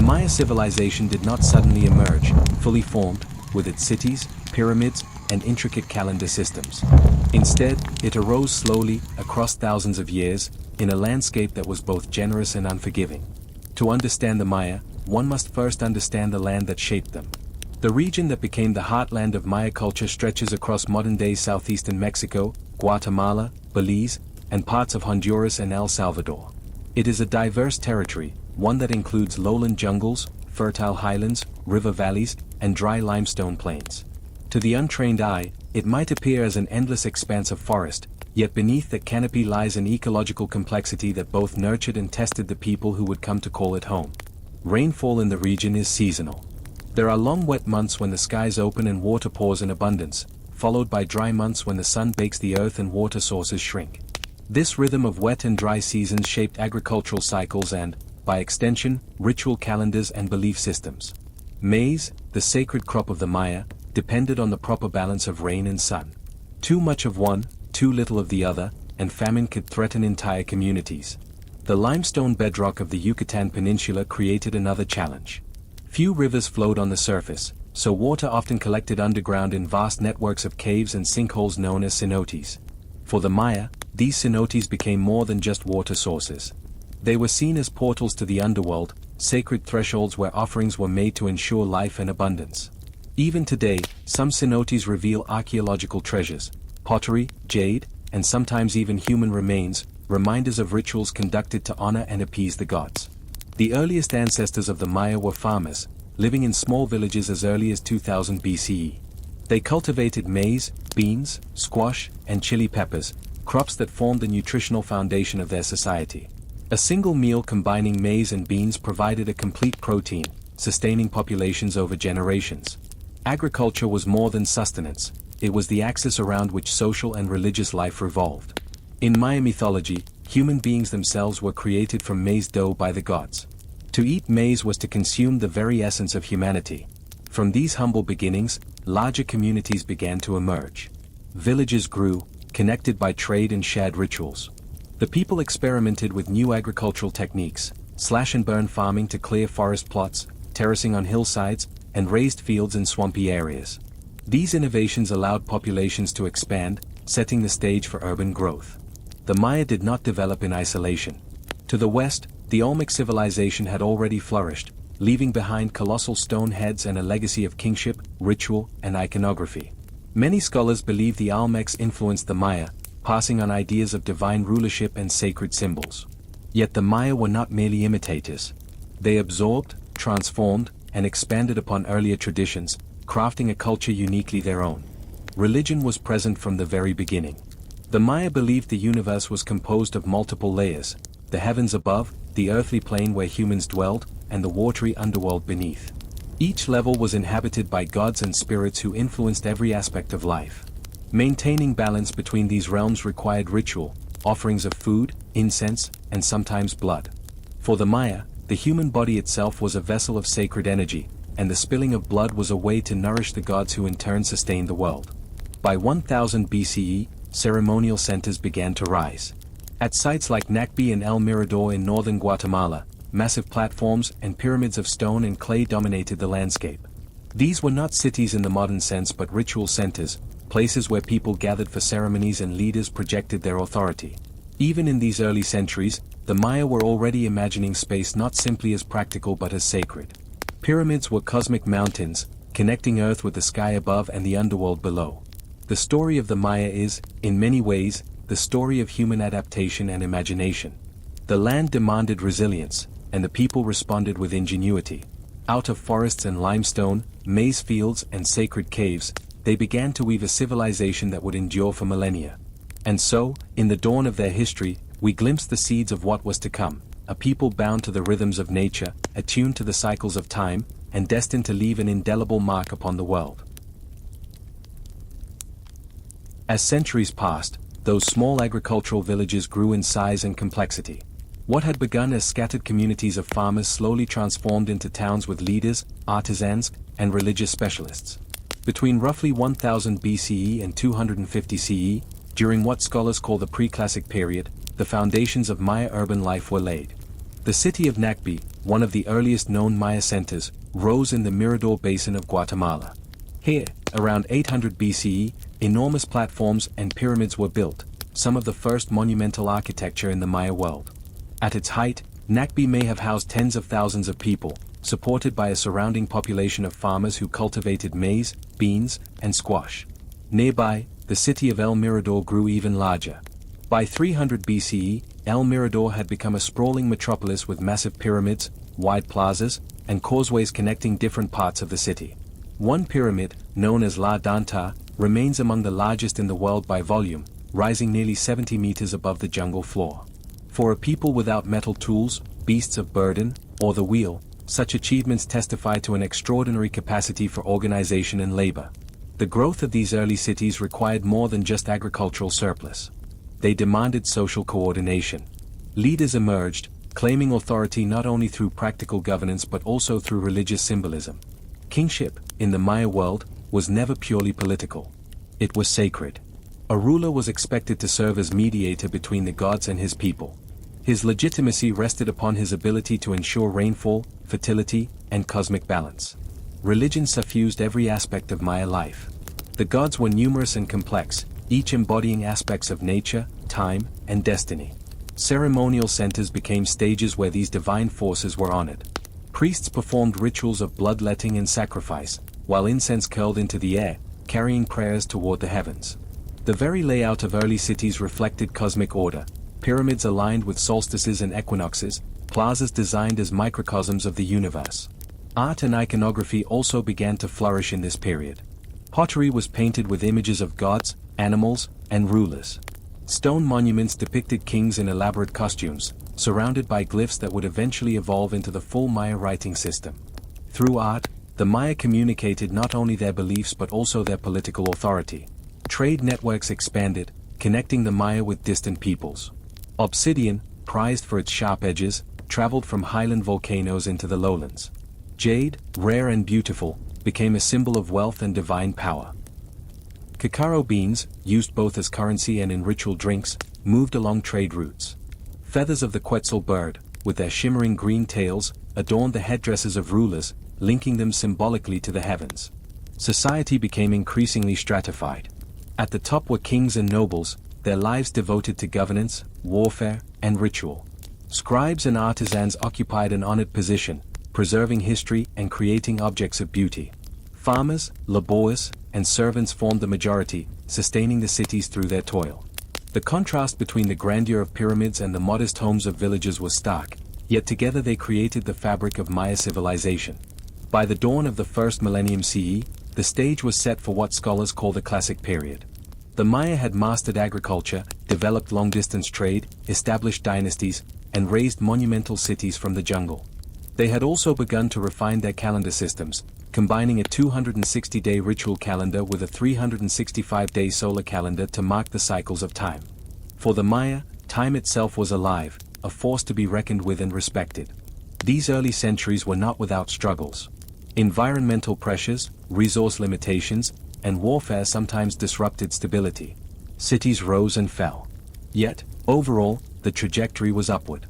Maya civilization did not suddenly emerge, fully formed, with its cities, pyramids, and intricate calendar systems. Instead, it arose slowly, across thousands of years, in a landscape that was both generous and unforgiving. To understand the Maya, one must first understand the land that shaped them. The region that became the heartland of Maya culture stretches across modern-day southeastern Mexico, Guatemala, Belize, and parts of Honduras and El Salvador. It is a diverse territory, one that includes lowland jungles, fertile highlands, river valleys, and dry limestone plains. To the untrained eye, it might appear as an endless expanse of forest, yet beneath that canopy lies an ecological complexity that both nurtured and tested the people who would come to call it home. Rainfall in the region is seasonal. There are long wet months when the skies open and water pours in abundance, followed by dry months when the sun bakes the earth and water sources shrink. This rhythm of wet and dry seasons shaped agricultural cycles and, by extension, ritual calendars and belief systems. Maize, the sacred crop of the Maya, depended on the proper balance of rain and sun. Too much of one, too little of the other, and famine could threaten entire communities. The limestone bedrock of the Yucatan Peninsula created another challenge. Few rivers flowed on the surface, so water often collected underground in vast networks of caves and sinkholes known as cenotes. For the Maya, these cenotes became more than just water sources. They were seen as portals to the underworld, sacred thresholds where offerings were made to ensure life and abundance. Even today, some cenotes reveal archaeological treasures, pottery, jade, and sometimes even human remains, reminders of rituals conducted to honor and appease the gods. The earliest ancestors of the Maya were farmers, living in small villages as early as 2000 BCE. They cultivated maize, beans, squash, and chili peppers, crops that formed the nutritional foundation of their society. A single meal combining maize and beans provided a complete protein, sustaining populations over generations. Agriculture was more than sustenance, it was the axis around which social and religious life revolved. In Maya mythology, human beings themselves were created from maize dough by the gods. To eat maize was to consume the very essence of humanity. From these humble beginnings, larger communities began to emerge. Villages grew, connected by trade and shared rituals. The people experimented with new agricultural techniques, slash-and-burn farming to clear forest plots, terracing on hillsides, and raised fields in swampy areas. These innovations allowed populations to expand, setting the stage for urban growth. The Maya did not develop in isolation. To the west, the Olmec civilization had already flourished, leaving behind colossal stone heads and a legacy of kingship, ritual, and iconography. Many scholars believe the Olmecs influenced the Maya, passing on ideas of divine rulership and sacred symbols. Yet the Maya were not merely imitators. They absorbed, transformed, and expanded upon earlier traditions, crafting a culture uniquely their own. Religion was present from the very beginning. The Maya believed the universe was composed of multiple layers: the heavens above, the earthly plane where humans dwelled, and the watery underworld beneath. Each level was inhabited by gods and spirits who influenced every aspect of life. Maintaining balance between these realms required ritual, offerings of food, incense, and sometimes blood. For the Maya, the human body itself was a vessel of sacred energy, and the spilling of blood was a way to nourish the gods who in turn sustained the world. By 1000 BCE, ceremonial centers began to rise. At sites like Nacbe and El Mirador in northern Guatemala, massive platforms and pyramids of stone and clay dominated the landscape. These were not cities in the modern sense but ritual centers, places where people gathered for ceremonies and leaders projected their authority. Even in these early centuries, the Maya were already imagining space not simply as practical but as sacred. Pyramids were cosmic mountains, connecting Earth with the sky above and the underworld below. The story of the Maya is, in many ways, the story of human adaptation and imagination. The land demanded resilience, and the people responded with ingenuity. Out of forests and limestone, maize fields and sacred caves, they began to weave a civilization that would endure for millennia. And so, in the dawn of their history, we glimpsed the seeds of what was to come, a people bound to the rhythms of nature, attuned to the cycles of time, and destined to leave an indelible mark upon the world. As centuries passed, those small agricultural villages grew in size and complexity. What had begun as scattered communities of farmers slowly transformed into towns with leaders, artisans, and religious specialists. Between roughly 1000 BCE and 250 CE, during what scholars call the pre-classic period, the foundations of Maya urban life were laid. The city of Nacbe, one of the earliest known Maya centers, rose in the Mirador Basin of Guatemala. Here, around 800 BCE, enormous platforms and pyramids were built, some of the first monumental architecture in the Maya world. At its height, Nakbi may have housed tens of thousands of people, supported by a surrounding population of farmers who cultivated maize, beans, and squash. Nearby, the city of El Mirador grew even larger. By 300 BCE, El Mirador had become a sprawling metropolis with massive pyramids, wide plazas, and causeways connecting different parts of the city. One pyramid, known as La Danta, remains among the largest in the world by volume, rising nearly 70 meters above the jungle floor. For a people without metal tools, beasts of burden, or the wheel, such achievements testify to an extraordinary capacity for organization and labor. The growth of these early cities required more than just agricultural surplus. They demanded social coordination. Leaders emerged, claiming authority not only through practical governance but also through religious symbolism. Kingship, in the Maya world, was never purely political. It was sacred. A ruler was expected to serve as mediator between the gods and his people. His legitimacy rested upon his ability to ensure rainfall, fertility, and cosmic balance. Religion suffused every aspect of Maya life. The gods were numerous and complex, each embodying aspects of nature, time, and destiny. Ceremonial centers became stages where these divine forces were honored. Priests performed rituals of bloodletting and sacrifice, while incense curled into the air, carrying prayers toward the heavens. The very layout of early cities reflected cosmic order: pyramids aligned with solstices and equinoxes, plazas designed as microcosms of the universe. Art and iconography also began to flourish in this period. Pottery was painted with images of gods, animals, and rulers. Stone monuments depicted kings in elaborate costumes, surrounded by glyphs that would eventually evolve into the full Maya writing system. Through art, the Maya communicated not only their beliefs but also their political authority. Trade networks expanded, connecting the Maya with distant peoples. Obsidian, prized for its sharp edges, traveled from highland volcanoes into the lowlands. Jade, rare and beautiful, became a symbol of wealth and divine power. Cacao beans, used both as currency and in ritual drinks, moved along trade routes. Feathers of the quetzal bird, with their shimmering green tails, adorned the headdresses of rulers, linking them symbolically to the heavens. Society became increasingly stratified. At the top were kings and nobles, their lives devoted to governance, warfare, and ritual. Scribes and artisans occupied an honored position, preserving history and creating objects of beauty. Farmers, laborers, and servants formed the majority, sustaining the cities through their toil. The contrast between the grandeur of pyramids and the modest homes of villagers was stark, yet together they created the fabric of Maya civilization. By the dawn of the first millennium CE, the stage was set for what scholars call the Classic period. The Maya had mastered agriculture, developed long-distance trade, established dynasties, and raised monumental cities from the jungle. They had also begun to refine their calendar systems, combining a 260-day ritual calendar with a 365-day solar calendar to mark the cycles of time. For the Maya, time itself was alive, a force to be reckoned with and respected. These early centuries were not without struggles. Environmental pressures, resource limitations, and warfare sometimes disrupted stability. Cities rose and fell. Yet, overall, the trajectory was upward.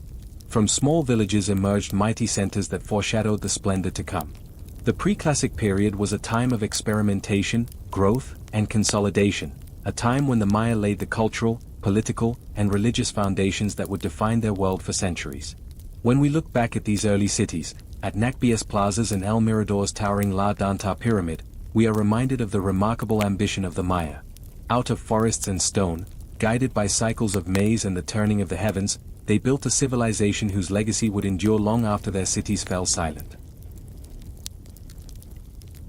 From small villages emerged mighty centers that foreshadowed the splendor to come. The pre-classic period was a time of experimentation, growth, and consolidation, a time when the Maya laid the cultural, political, and religious foundations that would define their world for centuries. When we look back at these early cities, at Nakbi's plazas and El Mirador's towering La Danta pyramid, we are reminded of the remarkable ambition of the Maya. Out of forests and stone, guided by cycles of maize and the turning of the heavens, they built a civilization whose legacy would endure long after their cities fell silent.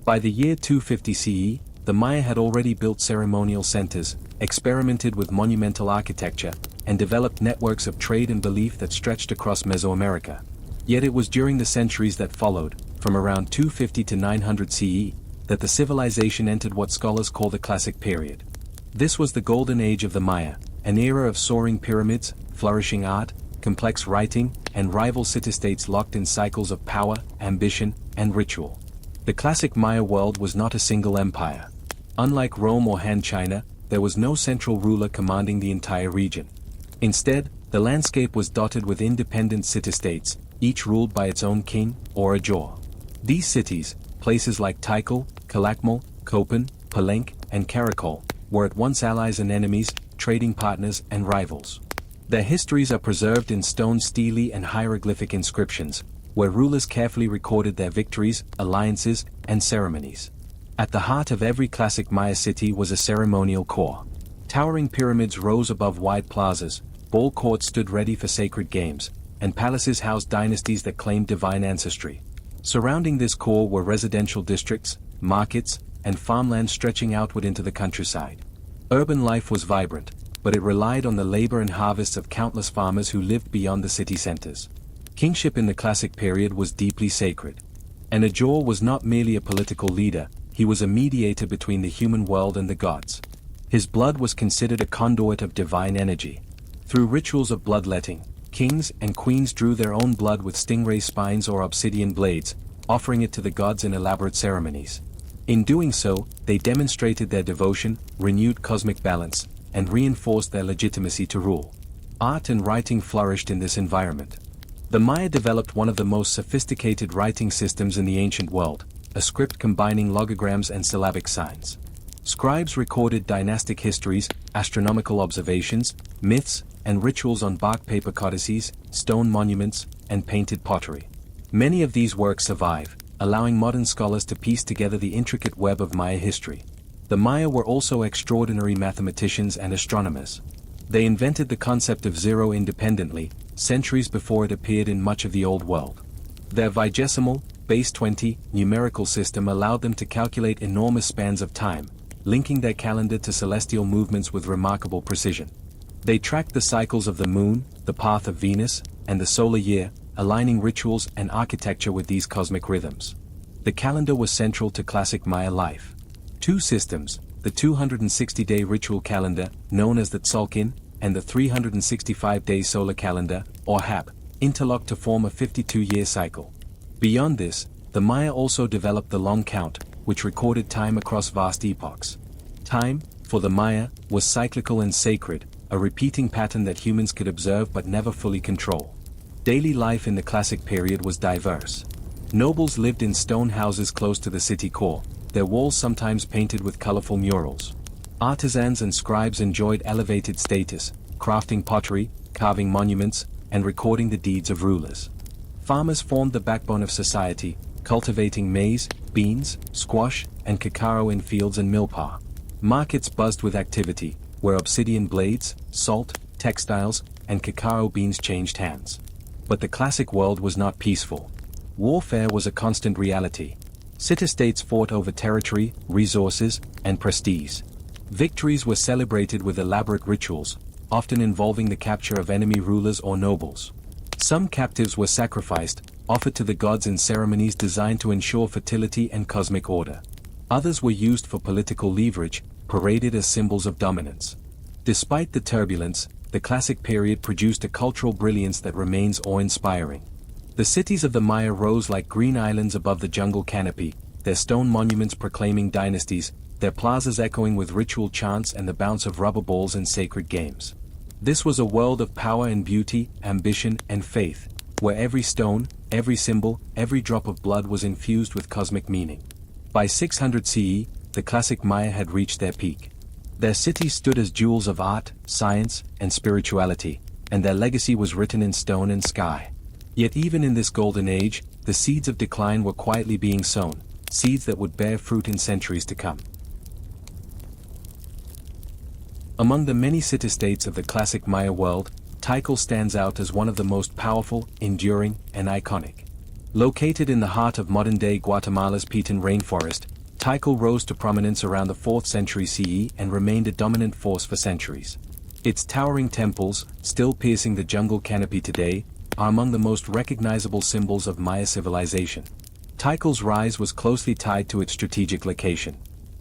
By the year 250 CE, the Maya had already built ceremonial centers, experimented with monumental architecture, and developed networks of trade and belief that stretched across Mesoamerica. Yet it was during the centuries that followed, from around 250 to 900 CE, that the civilization entered what scholars call the Classic period. This was the golden age of the Maya, an era of soaring pyramids, flourishing art, complex writing, and rival city-states locked in cycles of power, ambition, and ritual. The classic Maya world was not a single empire. Unlike Rome or Han China, there was no central ruler commanding the entire region. Instead, the landscape was dotted with independent city-states, each ruled by its own king or ajor. These cities, places like Tikal, Calakmul, Kopan, Palenque, and Karakol, were at once allies and enemies, trading partners and rivals. Their histories are preserved in stone stele and hieroglyphic inscriptions, where rulers carefully recorded their victories, alliances, and ceremonies. At the heart of every classic Maya city was a ceremonial core. Towering pyramids rose above wide plazas, ball courts stood ready for sacred games, and palaces housed dynasties that claimed divine ancestry. Surrounding this core were residential districts, markets, and farmland stretching outward into the countryside. Urban life was vibrant, but it relied on the labor and harvests of countless farmers who lived beyond the city centers. Kingship in the classic period was deeply sacred. An ajor was not merely a political leader, he was a mediator between the human world and the gods. His blood was considered a conduit of divine energy. Through rituals of bloodletting, kings and queens drew their own blood with stingray spines or obsidian blades, offering it to the gods in elaborate ceremonies. In doing so, they demonstrated their devotion, renewed cosmic balance, and reinforced their legitimacy to rule. Art and writing flourished in this environment. The Maya developed one of the most sophisticated writing systems in the ancient world, a script combining logograms and syllabic signs. Scribes recorded dynastic histories, astronomical observations, myths, and rituals on bark paper codices, stone monuments, and painted pottery. Many of these works survive, allowing modern scholars to piece together the intricate web of Maya history. The Maya were also extraordinary mathematicians and astronomers. They invented the concept of zero independently, centuries before it appeared in much of the Old World. Their vigesimal, base 20, numerical system allowed them to calculate enormous spans of time, linking their calendar to celestial movements with remarkable precision. They tracked the cycles of the moon, the path of Venus, and the solar year, aligning rituals and architecture with these cosmic rhythms. The calendar was central to classic Maya life. Two systems, the 260-day ritual calendar, known as the Tzolkin, and the 365-day solar calendar, or HAP, interlocked to form a 52-year cycle. Beyond this, the Maya also developed the long count, which recorded time across vast epochs. Time, for the Maya, was cyclical and sacred, a repeating pattern that humans could observe but never fully control. Daily life in the classic period was diverse. Nobles lived in stone houses close to the city core, their walls sometimes painted with colorful murals. Artisans and scribes enjoyed elevated status, crafting pottery, carving monuments, and recording the deeds of rulers. Farmers formed the backbone of society, cultivating maize, beans, squash, and cacao in fields and milpa. Markets buzzed with activity, where obsidian blades, salt, textiles, and cacao beans changed hands. But the classic world was not peaceful. Warfare was a constant reality. City-states fought over territory, resources, and prestige. Victories were celebrated with elaborate rituals, often involving the capture of enemy rulers or nobles. Some captives were sacrificed, offered to the gods in ceremonies designed to ensure fertility and cosmic order. Others were used for political leverage, paraded as symbols of dominance. Despite the turbulence, the classic period produced a cultural brilliance that remains awe-inspiring. The cities of the Maya rose like green islands above the jungle canopy, their stone monuments proclaiming dynasties, their plazas echoing with ritual chants and the bounce of rubber balls in sacred games. This was a world of power and beauty, ambition and faith, where every stone, every symbol, every drop of blood was infused with cosmic meaning. By 600 CE, the classic Maya had reached their peak. Their cities stood as jewels of art, science, and spirituality, and their legacy was written in stone and sky. Yet even in this golden age, the seeds of decline were quietly being sown, seeds that would bear fruit in centuries to come. Among the many city-states of the classic Maya world, Tikal stands out as one of the most powerful, enduring, and iconic. Located in the heart of modern-day Guatemala's Petén rainforest, Tikal rose to prominence around the 4th century CE and remained a dominant force for centuries. Its towering temples, still piercing the jungle canopy today, are among the most recognizable symbols of Maya civilization. Tikal's rise was closely tied to its strategic location.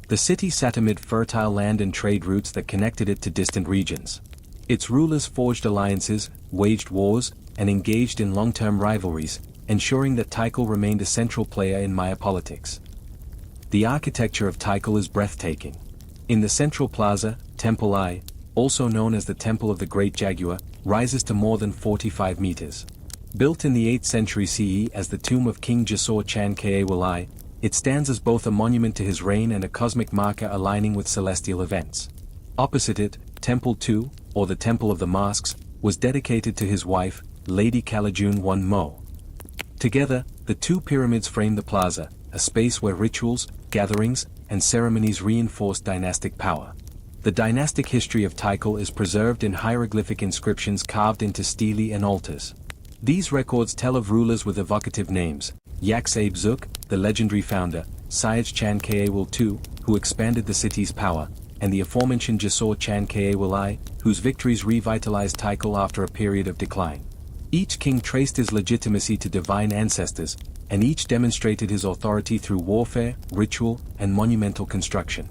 The city sat amid fertile land and trade routes that connected it to distant regions. Its rulers forged alliances, waged wars, and engaged in long-term rivalries, ensuring that Tikal remained a central player in Maya politics. The architecture of Tikal is breathtaking. In the central plaza, Temple I, also known as the Temple of the Great Jaguar, rises to more than 45 meters. Built in the 8th century CE as the tomb of King Jasor Chan Kaawilai, it stands as both a monument to his reign and a cosmic marker aligning with celestial events. Opposite it, Temple 2, or the Temple of the Masks, was dedicated to his wife, Lady Kalajun I Mo. Together, the two pyramids frame the plaza, a space where rituals, gatherings, and ceremonies reinforced dynastic power. The dynastic history of Tikal is preserved in hieroglyphic inscriptions carved into stelae and altars. These records tell of rulers with evocative names: Yaksabe Zuk, the legendary founder, Syed Chan Kaawil II, who expanded the city's power, and the aforementioned Jasor Chan Kaawilai, whose victories revitalized Tikal after a period of decline. Each king traced his legitimacy to divine ancestors, and each demonstrated his authority through warfare, ritual, and monumental construction.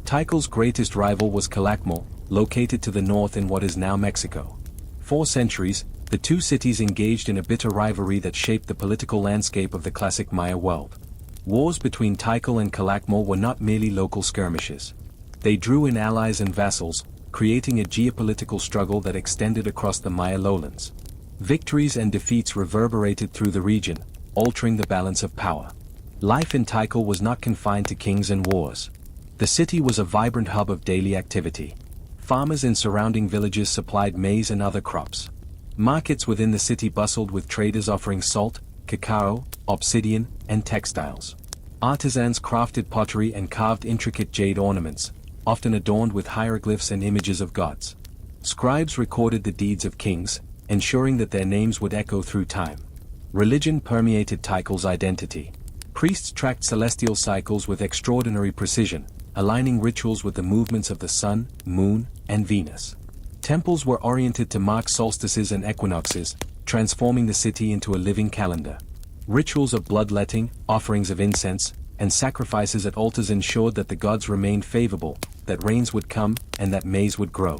Tikal's greatest rival was Calakmul, located to the north in what is now Mexico. For centuries, the two cities engaged in a bitter rivalry that shaped the political landscape of the classic Maya world. Wars between Tikal and Calakmul were not merely local skirmishes. They drew in allies and vassals, creating a geopolitical struggle that extended across the Maya lowlands. Victories and defeats reverberated through the region, altering the balance of power. Life in Tikal was not confined to kings and wars. The city was a vibrant hub of daily activity. Farmers in surrounding villages supplied maize and other crops. Markets within the city bustled with traders offering salt, cacao, obsidian, and textiles. Artisans crafted pottery and carved intricate jade ornaments, often adorned with hieroglyphs and images of gods. Scribes recorded the deeds of kings, ensuring that their names would echo through time. Religion permeated Tikal's identity. Priests tracked celestial cycles with extraordinary precision, aligning rituals with the movements of the sun, moon, and Venus. Temples were oriented to mark solstices and equinoxes, transforming the city into a living calendar. Rituals of bloodletting, offerings of incense, and sacrifices at altars ensured that the gods remained favorable, that rains would come, and that maize would grow.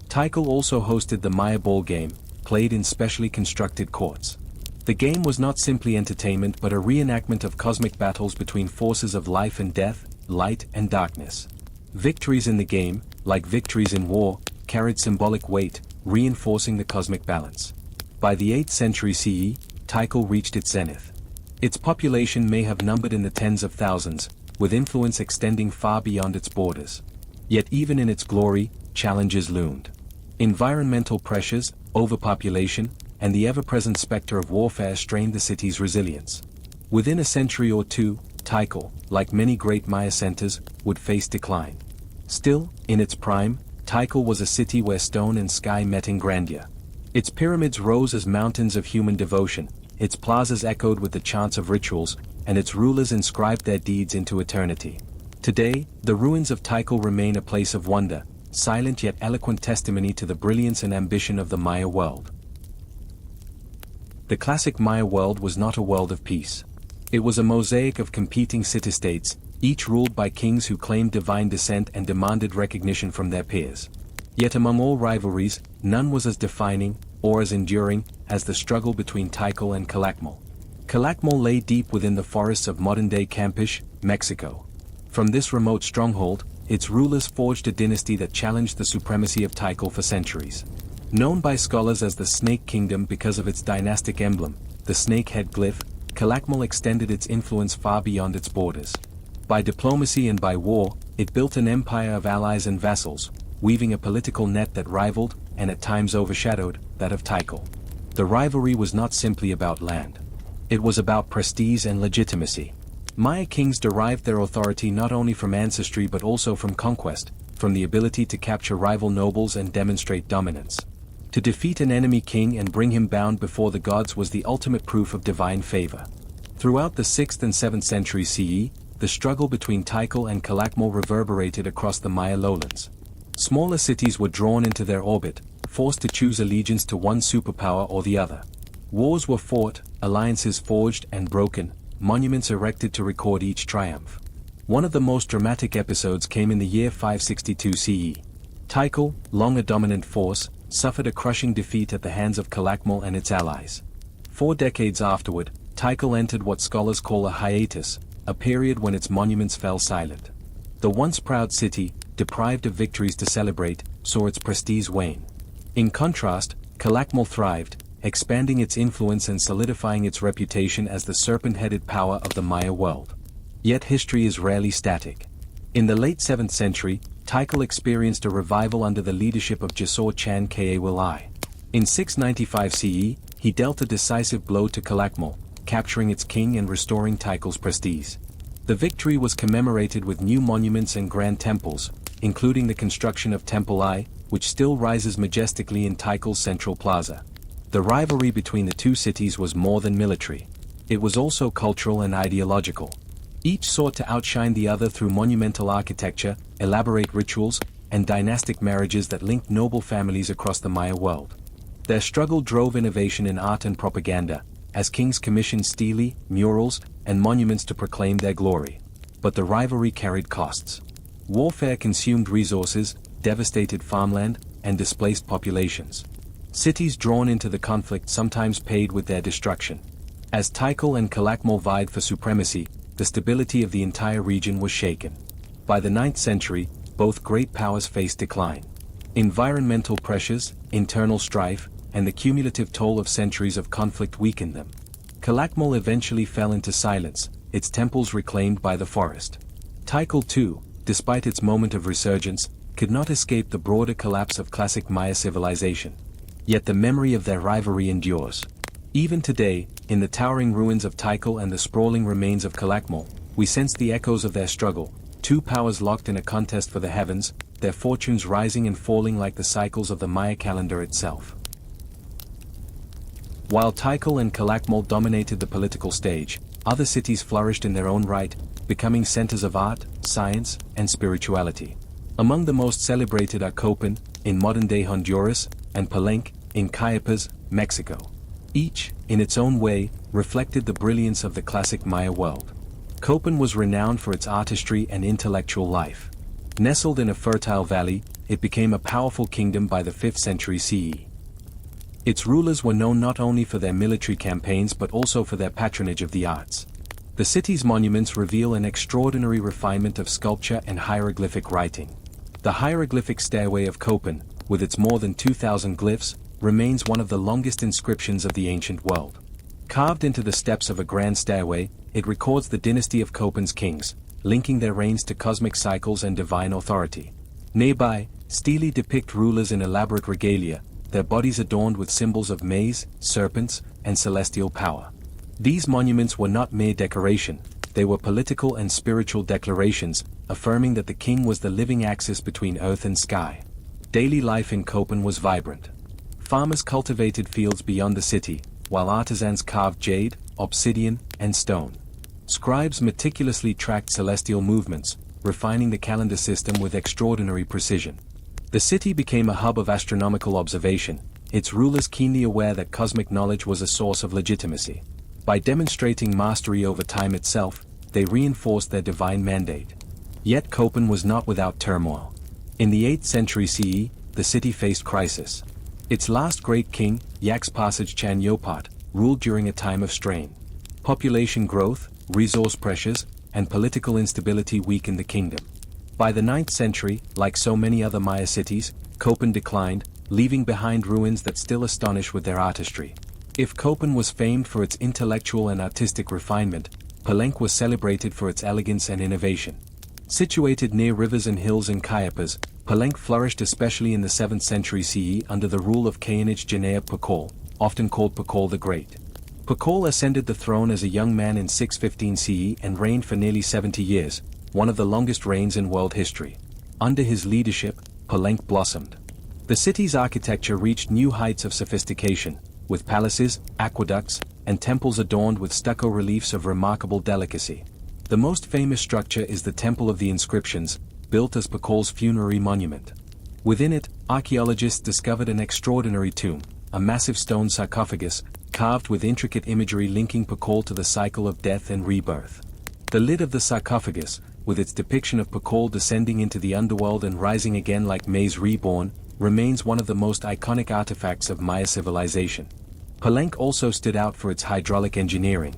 Tikal also hosted the Maya ball game, played in specially constructed courts. The game was not simply entertainment but a reenactment of cosmic battles between forces of life and death, light and darkness. Victories in the game, like victories in war, carried symbolic weight, reinforcing the cosmic balance. By the 8th century CE, Tikal reached its zenith. Its population may have numbered in the tens of thousands, with influence extending far beyond its borders. Yet even in its glory, challenges loomed. Environmental pressures, overpopulation, and the ever-present specter of warfare strained the city's resilience. Within a century or two, Tikal, like many great Maya centers, would face decline. Still, in its prime, Tikal was a city where stone and sky met in grandeur. Its pyramids rose as mountains of human devotion, its plazas echoed with the chants of rituals, and its rulers inscribed their deeds into eternity. Today, the ruins of Tikal remain a place of wonder, silent yet eloquent testimony to the brilliance and ambition of the Maya world. The classic Maya world was not a world of peace. It was a mosaic of competing city-states, each ruled by kings who claimed divine descent and demanded recognition from their peers. Yet among all rivalries, none was as defining, or as enduring, as the struggle between Tikal and Calakmul. Calakmul lay deep within the forests of modern-day Campeche, Mexico. From this remote stronghold, its rulers forged a dynasty that challenged the supremacy of Tikal for centuries. Known by scholars as the Snake Kingdom because of its dynastic emblem, the snake head glyph, Calakmul extended its influence far beyond its borders. By diplomacy and by war, it built an empire of allies and vassals, weaving a political net that rivaled, and at times overshadowed, that of Tikal. The rivalry was not simply about land. It was about prestige and legitimacy. Maya kings derived their authority not only from ancestry but also from conquest, from the ability to capture rival nobles and demonstrate dominance. To defeat an enemy king and bring him bound before the gods was the ultimate proof of divine favor. Throughout the 6th and 7th centuries CE, the struggle between Tikal and Calakmul reverberated across the Maya lowlands. Smaller cities were drawn into their orbit, forced to choose allegiance to one superpower or the other. Wars were fought, alliances forged and broken, monuments erected to record each triumph. One of the most dramatic episodes came in the year 562 CE. Tikal, long a dominant force, suffered a crushing defeat at the hands of Calakmul and its allies. 4 decades afterward, Tikal entered what scholars call a hiatus, a period when its monuments fell silent. The once proud city, deprived of victories to celebrate, saw its prestige wane. In contrast, Calakmul thrived, expanding its influence and solidifying its reputation as the serpent-headed power of the Maya world. Yet history is rarely static. In the late 7th century, Tikal experienced a revival under the leadership of Jasor Chan Kawil. In 695 CE, he dealt a decisive blow to Calakmul, capturing its king and restoring Tikal's prestige. The victory was commemorated with new monuments and grand temples, including the construction of Temple I, which still rises majestically in Tikal's central plaza. The rivalry between the two cities was more than military. It was also cultural and ideological. Each sought to outshine the other through monumental architecture, elaborate rituals, and dynastic marriages that linked noble families across the Maya world. Their struggle drove innovation in art and propaganda, as kings commissioned stelae, murals, and monuments to proclaim their glory. But the rivalry carried costs. Warfare consumed resources, devastated farmland, and displaced populations. Cities drawn into the conflict sometimes paid with their destruction. As Tikal and Calakmul vied for supremacy, the stability of the entire region was shaken. By the 9th century, both great powers faced decline. Environmental pressures, internal strife, and the cumulative toll of centuries of conflict weakened them. Calakmul eventually fell into silence, its temples reclaimed by the forest. Tikal too, despite its moment of resurgence, could not escape the broader collapse of classic Maya civilization. Yet the memory of their rivalry endures. Even today, in the towering ruins of Tikal and the sprawling remains of Calakmul, we sense the echoes of their struggle, two powers locked in a contest for the heavens, their fortunes rising and falling like the cycles of the Maya calendar itself. While Tikal and Calakmul dominated the political stage, other cities flourished in their own right, becoming centers of art, science, and spirituality. Among the most celebrated are Copan, in modern-day Honduras, and Palenque, in Chiapas, Mexico. Each, in its own way, reflected the brilliance of the classic Maya world. Copan was renowned for its artistry and intellectual life. Nestled in a fertile valley, it became a powerful kingdom by the 5th century CE. Its rulers were known not only for their military campaigns but also for their patronage of the arts. The city's monuments reveal an extraordinary refinement of sculpture and hieroglyphic writing. The hieroglyphic stairway of Copan, with its more than 2,000 glyphs, remains one of the longest inscriptions of the ancient world. Carved into the steps of a grand stairway, it records the dynasty of Copan's kings, linking their reigns to cosmic cycles and divine authority. Nearby, stelae depict rulers in elaborate regalia, their bodies adorned with symbols of maize, serpents, and celestial power. These monuments were not mere decoration, they were political and spiritual declarations, affirming that the king was the living axis between earth and sky. Daily life in Copan was vibrant. Farmers cultivated fields beyond the city, while artisans carved jade, obsidian, and stone. Scribes meticulously tracked celestial movements, refining the calendar system with extraordinary precision. The city became a hub of astronomical observation, its rulers keenly aware that cosmic knowledge was a source of legitimacy. By demonstrating mastery over time itself, they reinforced their divine mandate. Yet Copan was not without turmoil. In the 8th century CE, the city faced crisis. Its last great king, Yaxpasij Chan Yopat, ruled during a time of strain. Population growth, resource pressures, and political instability weakened the kingdom. By the 9th century, like so many other Maya cities, Copan declined, leaving behind ruins that still astonish with their artistry. If Copan was famed for its intellectual and artistic refinement, Palenque was celebrated for its elegance and innovation. Situated near rivers and hills in Chiapas, Palenque flourished especially in the 7th century CE under the rule of Kayanich Janea Pakal, often called Pakal the Great. Pakal ascended the throne as a young man in 615 CE and reigned for nearly 70 years, one of the longest reigns in world history. Under his leadership, Palenque blossomed. The city's architecture reached new heights of sophistication, with palaces, aqueducts, and temples adorned with stucco reliefs of remarkable delicacy. The most famous structure is the Temple of the Inscriptions, built as Pakal's funerary monument. Within it, archaeologists discovered an extraordinary tomb, a massive stone sarcophagus, carved with intricate imagery linking Pakal to the cycle of death and rebirth. The lid of the sarcophagus, with its depiction of Pakal descending into the underworld and rising again like maize reborn, remains one of the most iconic artifacts of Maya civilization. Palenque also stood out for its hydraulic engineering.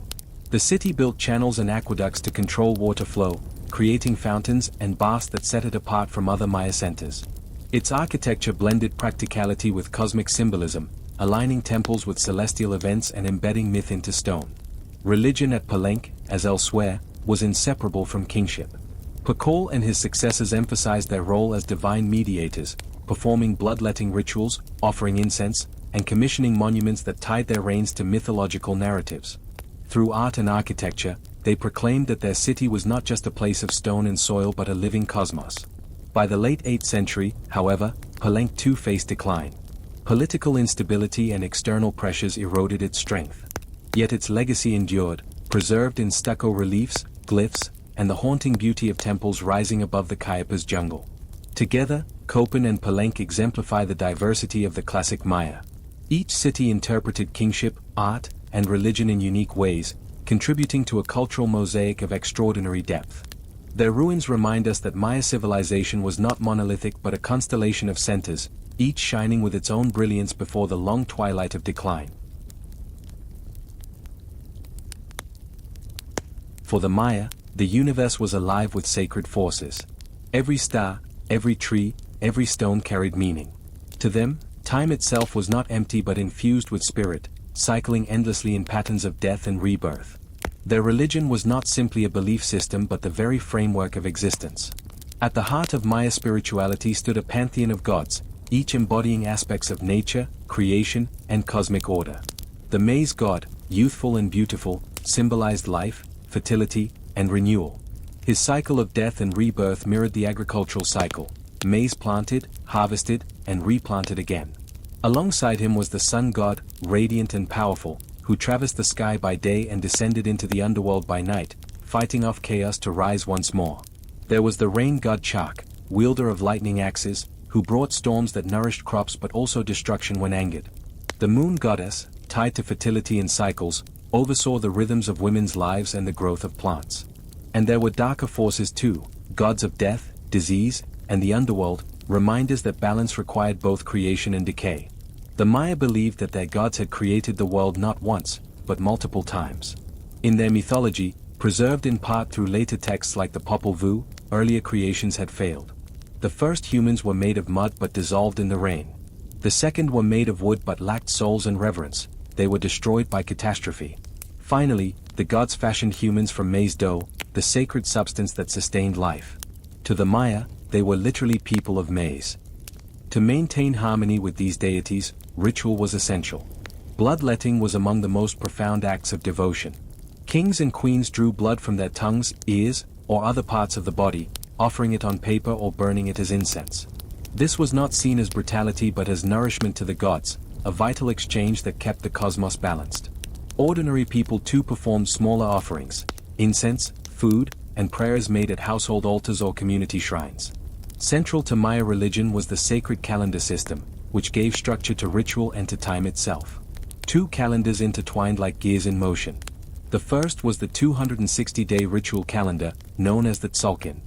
The city built channels and aqueducts to control water flow, creating fountains and baths that set it apart from other Maya centers. Its architecture blended practicality with cosmic symbolism, aligning temples with celestial events and embedding myth into stone. Religion at Palenque, as elsewhere, was inseparable from kingship. Pakal and his successors emphasized their role as divine mediators, performing bloodletting rituals, offering incense, and commissioning monuments that tied their reigns to mythological narratives. Through art and architecture, they proclaimed that their city was not just a place of stone and soil but a living cosmos. By the late 8th century, however, Palenque too faced decline. Political instability and external pressures eroded its strength. Yet its legacy endured, preserved in stucco reliefs, glyphs, and the haunting beauty of temples rising above the Kayapa's jungle. Together, Copan and Palenque exemplify the diversity of the classic Maya. Each city interpreted kingship, art, and religion in unique ways, contributing to a cultural mosaic of extraordinary depth. Their ruins remind us that Maya civilization was not monolithic but a constellation of centers, each shining with its own brilliance before the long twilight of decline. For the Maya, the universe was alive with sacred forces. Every star, every tree, every stone carried meaning. To them, time itself was not empty but infused with spirit, cycling endlessly in patterns of death and rebirth. Their religion was not simply a belief system but the very framework of existence. At the heart of Maya spirituality stood a pantheon of gods, each embodying aspects of nature, creation, and cosmic order. The maize god, youthful and beautiful, symbolized life, fertility, and renewal. His cycle of death and rebirth mirrored the agricultural cycle: maize planted, harvested, and replanted again. Alongside him was the sun god, radiant and powerful, who traversed the sky by day and descended into the underworld by night, fighting off chaos to rise once more. There was the rain god Chak, wielder of lightning axes, who brought storms that nourished crops but also destruction when angered. The moon goddess, tied to fertility and cycles, oversaw the rhythms of women's lives and the growth of plants. And there were darker forces too, gods of death, disease, and the underworld, reminders that balance required both creation and decay. The Maya believed that their gods had created the world not once, but multiple times. In their mythology, preserved in part through later texts like the Popol Vuh, earlier creations had failed. The first humans were made of mud but dissolved in the rain. The second were made of wood but lacked souls and reverence, they were destroyed by catastrophe. Finally, the gods fashioned humans from maize dough, the sacred substance that sustained life. To the Maya, they were literally people of maize. To maintain harmony with these deities, ritual was essential. Bloodletting was among the most profound acts of devotion. Kings and queens drew blood from their tongues, ears, or other parts of the body, offering it on paper or burning it as incense. This was not seen as brutality but as nourishment to the gods, a vital exchange that kept the cosmos balanced. Ordinary people too performed smaller offerings: incense, food, and prayers made at household altars or community shrines. Central to Maya religion was the sacred calendar system, which gave structure to ritual and to time itself. Two calendars intertwined like gears in motion. The first was the 260-day ritual calendar, known as the Tzolkin.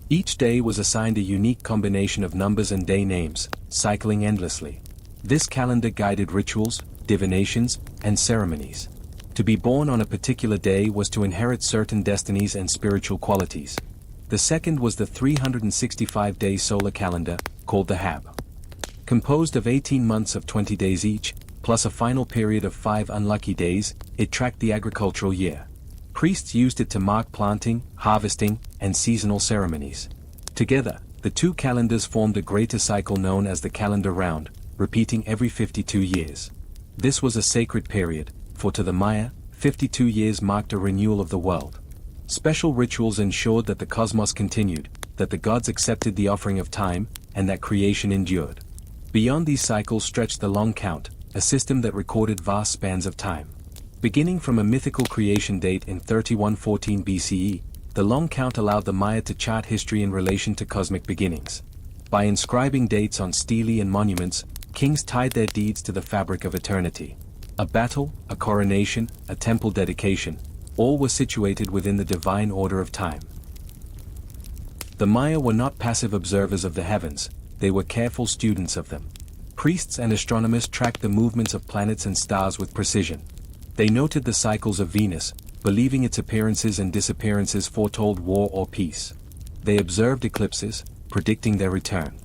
Each day was assigned a unique combination of numbers and day names, cycling endlessly. This calendar guided rituals, divinations, and ceremonies. To be born on a particular day was to inherit certain destinies and spiritual qualities. The second was the 365-day solar calendar, called the Hab. Composed of 18 months of 20 days each, plus a final period of 5 unlucky days, it tracked the agricultural year. Priests used it to mark planting, harvesting, and seasonal ceremonies. Together, the two calendars formed a greater cycle known as the calendar round, repeating every 52 years. This was a sacred period, for to the Maya, 52 years marked a renewal of the world. Special rituals ensured that the cosmos continued, that the gods accepted the offering of time, and that creation endured. Beyond these cycles stretched the long count, a system that recorded vast spans of time. Beginning from a mythical creation date in 3114 BCE, the long count allowed the Maya to chart history in relation to cosmic beginnings. By inscribing dates on stelae and monuments, kings tied their deeds to the fabric of eternity. A battle, a coronation, a temple dedication, all were situated within the divine order of time. The Maya were not passive observers of the heavens, they were careful students of them. Priests and astronomers tracked the movements of planets and stars with precision. They noted the cycles of Venus, believing its appearances and disappearances foretold war or peace. They observed eclipses, predicting their return.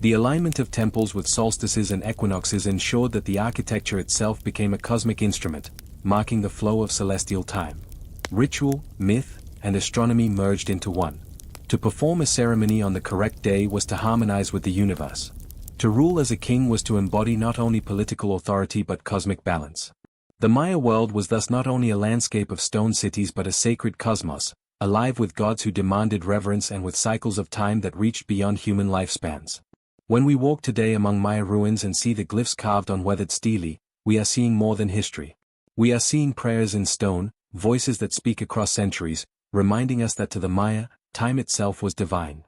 The alignment of temples with solstices and equinoxes ensured that the architecture itself became a cosmic instrument, marking the flow of celestial time. Ritual, myth, and astronomy merged into one. To perform a ceremony on the correct day was to harmonize with the universe. To rule as a king was to embody not only political authority but cosmic balance. The Maya world was thus not only a landscape of stone cities but a sacred cosmos, alive with gods who demanded reverence and with cycles of time that reached beyond human lifespans. When we walk today among Maya ruins and see the glyphs carved on weathered stele, we are seeing more than history. We are seeing prayers in stone, voices that speak across centuries, reminding us that to the Maya, time itself was divine.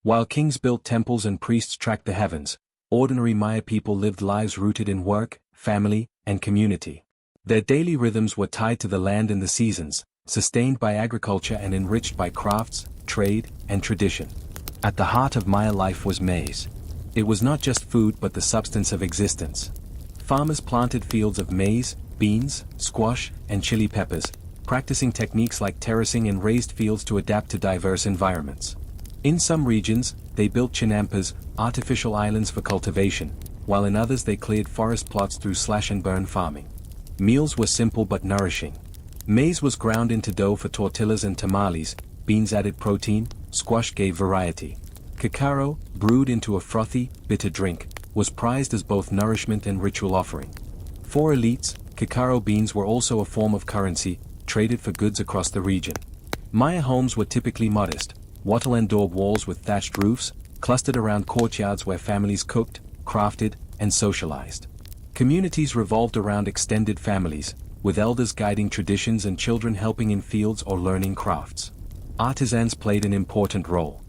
While kings built temples and priests tracked the heavens, ordinary Maya people lived lives rooted in work, family, and community. Their daily rhythms were tied to the land and the seasons, sustained by agriculture and enriched by crafts, trade, and tradition. At the heart of Maya life was maize. It was not just food but the substance of existence. Farmers planted fields of maize, beans, squash, and chili peppers, practicing techniques like terracing and raised fields to adapt to diverse environments. In some regions, they built chinampas, artificial islands for cultivation, while in others they cleared forest plots through slash-and-burn farming. Meals were simple but nourishing. Maize was ground into dough for tortillas and tamales, beans added protein, squash gave variety. Cacao, brewed into a frothy, bitter drink, was prized as both nourishment and ritual offering. For elites, cacao beans were also a form of currency, traded for goods across the region. Maya homes were typically modest, wattle and daub walls with thatched roofs, clustered around courtyards where families cooked, crafted, and socialized. Communities revolved around extended families, with elders guiding traditions and children helping in fields or learning crafts. Artisans played an important role.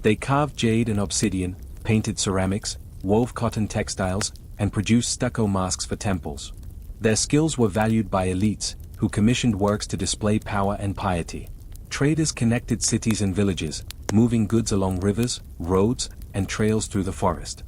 They carved jade and obsidian, painted ceramics, wove cotton textiles, and produced stucco masks for temples. Their skills were valued by elites, who commissioned works to display power and piety. Traders connected cities and villages, moving goods along rivers, roads, and trails through the forest.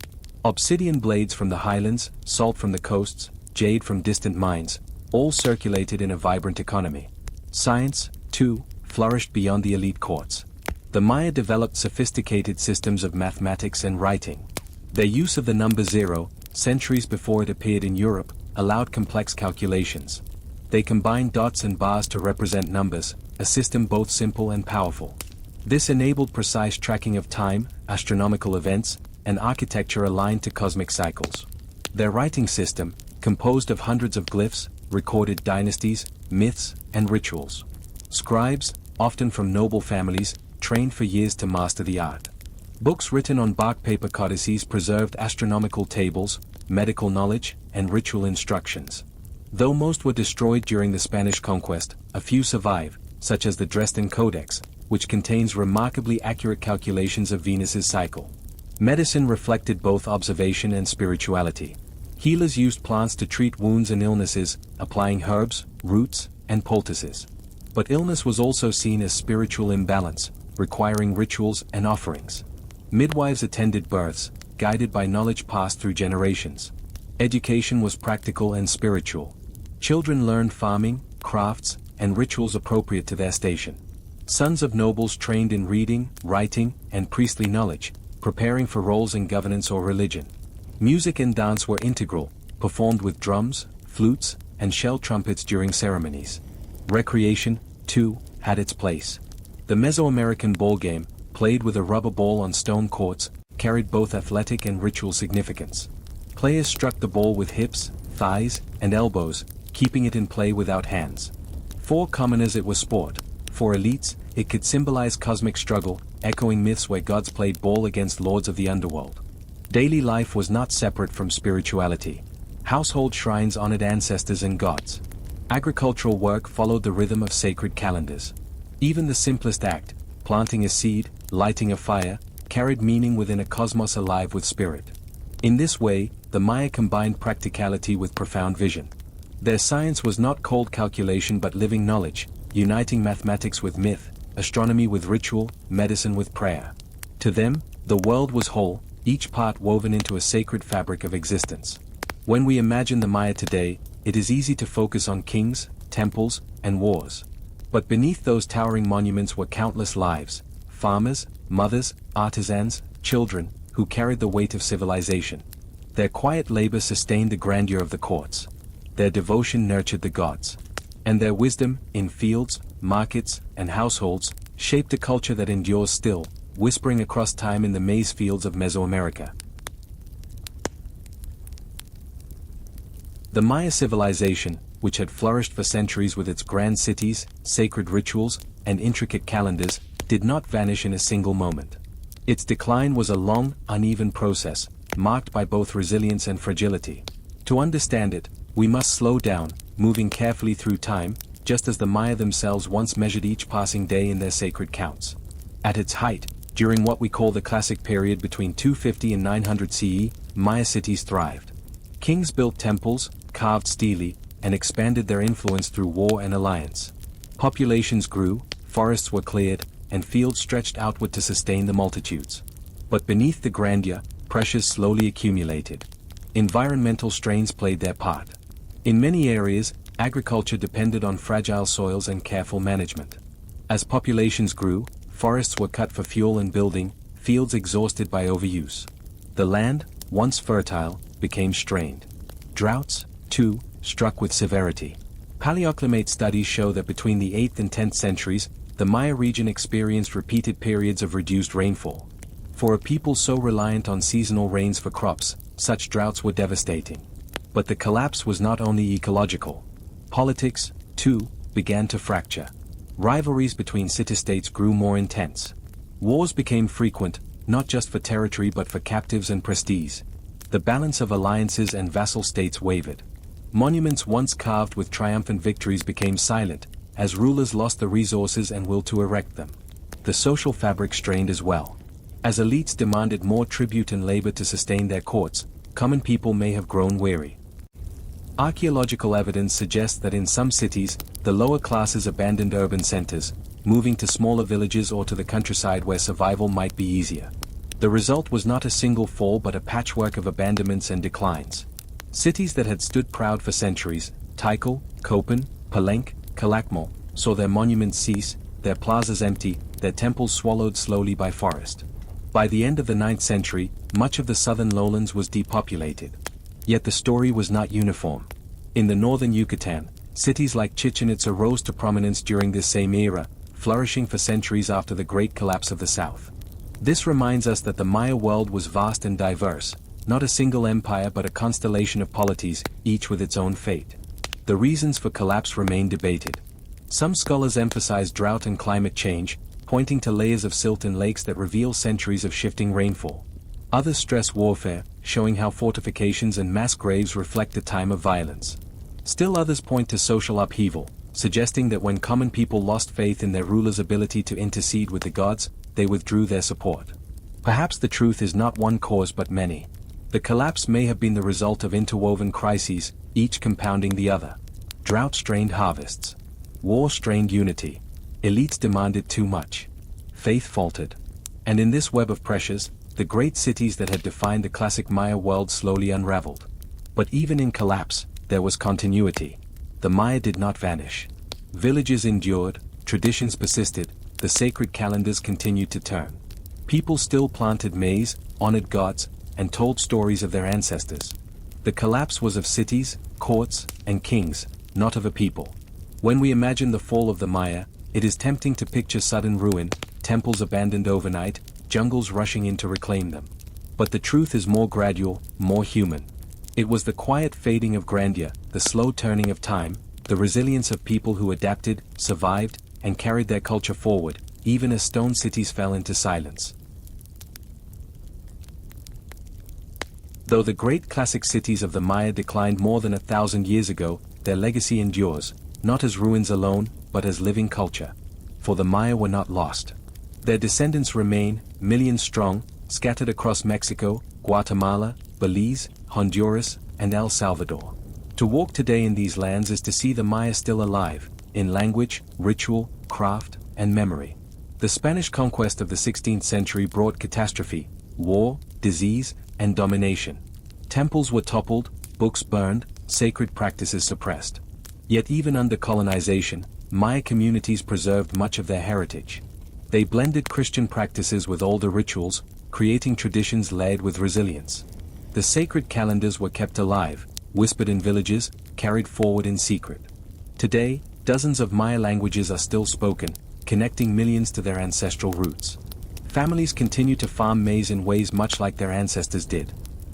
Obsidian blades from the highlands, salt from the coasts, jade from distant mines, all circulated in a vibrant economy. Science, too, flourished beyond the elite courts. The Maya developed sophisticated systems of mathematics and writing. Their use of the number zero, centuries before it appeared in Europe, allowed complex calculations. They combined dots and bars to represent numbers, a system both simple and powerful. This enabled precise tracking of time, astronomical events, and architecture aligned to cosmic cycles. Their writing system, composed of hundreds of glyphs, recorded dynasties, myths, and rituals. Scribes, often from noble families, trained for years to master the art. Books written on bark paper codices preserved astronomical tables, medical knowledge, and ritual instructions. Though most were destroyed during the Spanish conquest, a few survive, such as the Dresden Codex, which contains remarkably accurate calculations of Venus's cycle. Medicine reflected both observation and spirituality. Healers used plants to treat wounds and illnesses, applying herbs, roots, and poultices. But illness was also seen as spiritual imbalance, requiring rituals and offerings. Midwives attended births, guided by knowledge passed through generations. Education was practical and spiritual. Children learned farming, crafts, and rituals appropriate to their station. Sons of nobles trained in reading, writing, and priestly knowledge, preparing for roles in governance or religion. Music and dance were integral, performed with drums, flutes, and shell trumpets during ceremonies. Recreation, too, had its place. The Mesoamerican ball game, played with a rubber ball on stone courts, carried both athletic and ritual significance. Players struck the ball with hips, thighs, and elbows, keeping it in play without hands. For commoners it was sport. For elites, it could symbolize cosmic struggle, echoing myths where gods played ball against lords of the underworld. Daily life was not separate from spirituality. Household shrines honored ancestors and gods. Agricultural work followed the rhythm of sacred calendars. Even the simplest act, planting a seed, lighting a fire, carried meaning within a cosmos alive with spirit. In this way, the Maya combined practicality with profound vision. Their science was not cold calculation but living knowledge, uniting mathematics with myth, astronomy with ritual, medicine with prayer. To them, the world was whole, each part woven into a sacred fabric of existence. When we imagine the Maya today, it is easy to focus on kings, temples, and wars. But beneath those towering monuments were countless lives, farmers, mothers, artisans, children, who carried the weight of civilization. Their quiet labor sustained the grandeur of the courts. Their devotion nurtured the gods. And their wisdom, in fields, markets, and households, shaped a culture that endures still, whispering across time in the maize fields of Mesoamerica. The Maya civilization, which had flourished for centuries with its grand cities, sacred rituals, and intricate calendars, did not vanish in a single moment. Its decline was a long, uneven process, marked by both resilience and fragility. To understand it, we must slow down, moving carefully through time, just as the Maya themselves once measured each passing day in their sacred counts. At its height, during what we call the Classic period between 250 and 900 CE, Maya cities thrived. Kings built temples, carved stele, and expanded their influence through war and alliance. Populations grew, forests were cleared, and fields stretched outward to sustain the multitudes. But beneath the grandeur, pressures slowly accumulated. Environmental strains played their part. In many areas, agriculture depended on fragile soils and careful management. As populations grew, forests were cut for fuel and building, fields exhausted by overuse. The land, once fertile, became strained. Droughts, too, struck with severity. Paleoclimate studies show that between the 8th and 10th centuries, the Maya region experienced repeated periods of reduced rainfall. For a people so reliant on seasonal rains for crops, such droughts were devastating. But the collapse was not only ecological. Politics, too, began to fracture. Rivalries between city-states grew more intense. Wars became frequent, not just for territory but for captives and prestige. The balance of alliances and vassal states wavered. Monuments once carved with triumphant victories became silent, as rulers lost the resources and will to erect them. The social fabric strained as well. As elites demanded more tribute and labor to sustain their courts, common people may have grown weary. Archaeological evidence suggests that in some cities, the lower classes abandoned urban centers, moving to smaller villages or to the countryside where survival might be easier. The result was not a single fall but a patchwork of abandonments and declines. Cities that had stood proud for centuries, Tikal, Köpen, Palenque, Calakmul, saw their monuments cease, their plazas empty, their temples swallowed slowly by forest. By the end of the 9th century, much of the southern lowlands was depopulated. Yet the story was not uniform. In the northern Yucatan, cities like Chichen Itza rose to prominence during this same era, flourishing for centuries after the great collapse of the south. This reminds us that the Maya world was vast and diverse, not a single empire but a constellation of polities, each with its own fate. The reasons for collapse remain debated. Some scholars emphasize drought and climate change, pointing to layers of silt in lakes that reveal centuries of shifting rainfall. Others stress warfare, showing how fortifications and mass graves reflect a time of violence. Still others point to social upheaval, suggesting that when common people lost faith in their rulers' ability to intercede with the gods, they withdrew their support. Perhaps the truth is not one cause but many. The collapse may have been the result of interwoven crises, each compounding the other. Drought strained harvests. War strained unity. Elites demanded too much. Faith faltered. And in this web of pressures, the great cities that had defined the classic Maya world slowly unraveled. But even in collapse, there was continuity. The Maya did not vanish. Villages endured, traditions persisted, the sacred calendars continued to turn. People still planted maize, honored gods, and told stories of their ancestors. The collapse was of cities, courts, and kings, not of a people. When we imagine the fall of the Maya, it is tempting to picture sudden ruin, temples abandoned overnight, jungles rushing in to reclaim them. But the truth is more gradual, more human. It was the quiet fading of grandeur, the slow turning of time, the resilience of people who adapted, survived, and carried their culture forward, even as stone cities fell into silence. Though the great classic cities of the Maya declined more than 1,000 years ago, their legacy endures, not as ruins alone, but as living culture. For the Maya were not lost. Their descendants remain, millions strong, scattered across Mexico, Guatemala, Belize, Honduras, and El Salvador. To walk today in these lands is to see the Maya still alive, in language, ritual, craft, and memory. The Spanish conquest of the 16th century brought catastrophe, war, disease, and domination. Temples were toppled, books burned, sacred practices suppressed. Yet even under colonization, Maya communities preserved much of their heritage. They blended Christian practices with older rituals, creating traditions layered with resilience. The sacred calendars were kept alive, whispered in villages, carried forward in secret. Today, dozens of Maya languages are still spoken, connecting millions to their ancestral roots. Families continue to farm maize in ways much like their ancestors did.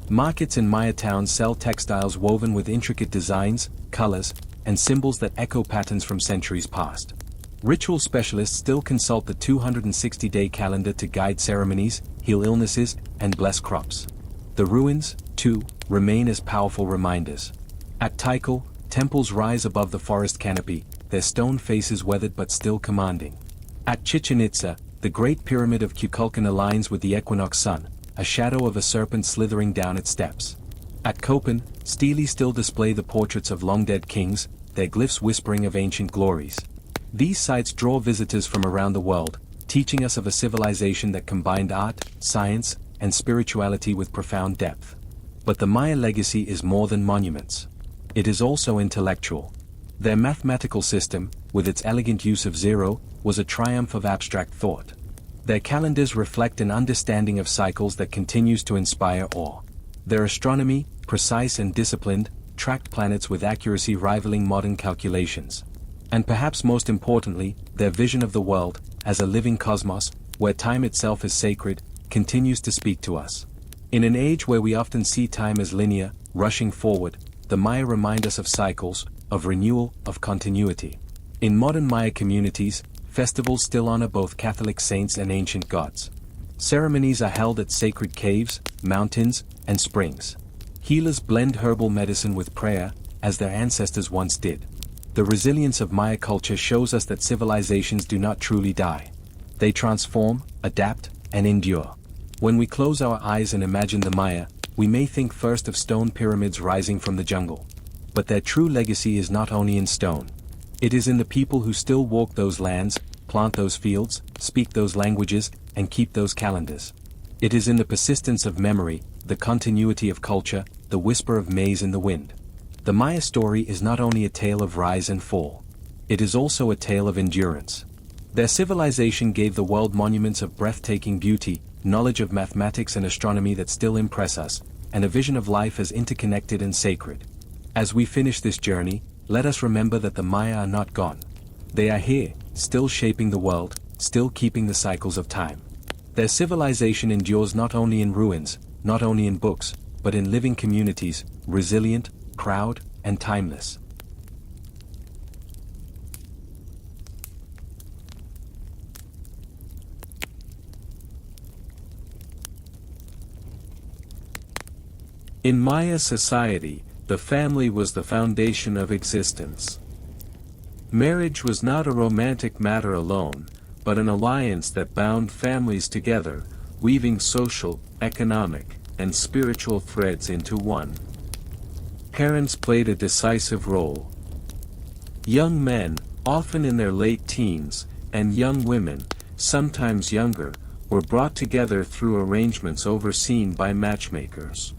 Markets in Maya towns sell textiles woven with intricate designs, colors, and symbols that echo patterns from centuries past. Ritual specialists still consult the 260-day calendar to guide ceremonies, heal illnesses, and bless crops. The ruins, too, remain as powerful reminders. At Tikal, temples rise above the forest canopy, their stone faces weathered but still commanding. At Chichen Itza, the Great Pyramid of Kukulkan aligns with the equinox sun, a shadow of a serpent slithering down its steps. At Copan, stelae still display the portraits of long-dead kings, their glyphs whispering of ancient glories. These sites draw visitors from around the world, teaching us of a civilization that combined art, science, and spirituality with profound depth. But the Maya legacy is more than monuments. It is also intellectual. Their mathematical system, with its elegant use of zero, was a triumph of abstract thought. Their calendars reflect an understanding of cycles that continues to inspire awe. Their astronomy, precise and disciplined, tracked planets with accuracy rivaling modern calculations. And perhaps most importantly, their vision of the world, as a living cosmos, where time itself is sacred, continues to speak to us. In an age where we often see time as linear, rushing forward, the Maya remind us of cycles, of renewal, of continuity. In modern Maya communities, festivals still honor both Catholic saints and ancient gods. Ceremonies are held at sacred caves, mountains, and springs. Healers blend herbal medicine with prayer, as their ancestors once did. The resilience of Maya culture shows us that civilizations do not truly die. They transform, adapt, and endure. When we close our eyes and imagine the Maya, we may think first of stone pyramids rising from the jungle. But their true legacy is not only in stone. It is in the people who still walk those lands, plant those fields, speak those languages, and keep those calendars. It is in the persistence of memory, the continuity of culture, the whisper of maize in the wind. The Maya story is not only a tale of rise and fall. It is also a tale of endurance. Their civilization gave the world monuments of breathtaking beauty, knowledge of mathematics and astronomy that still impress us, and a vision of life as interconnected and sacred. As we finish this journey, let us remember that the Maya are not gone. They are here, still shaping the world, still keeping the cycles of time. Their civilization endures not only in ruins, not only in books, but in living communities, resilient, proud, and timeless. In Maya society, the family was the foundation of existence. Marriage was not a romantic matter alone, but an alliance that bound families together, weaving social, economic, and spiritual threads into one. Parents played a decisive role. Young men, often in their late teens, and young women, sometimes younger, were brought together through arrangements overseen by matchmakers.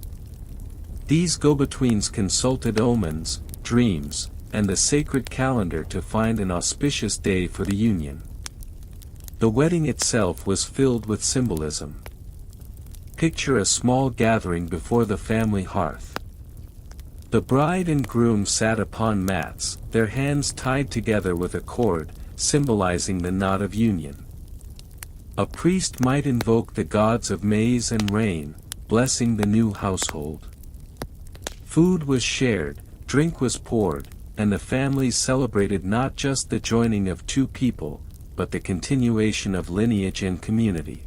These go-betweens consulted omens, dreams, and the sacred calendar to find an auspicious day for the union. The wedding itself was filled with symbolism. Picture a small gathering before the family hearth. The bride and groom sat upon mats, their hands tied together with a cord, symbolizing the knot of union. A priest might invoke the gods of maize and rain, blessing the new household. Food was shared, drink was poured, and the families celebrated not just the joining of two people, but the continuation of lineage and community.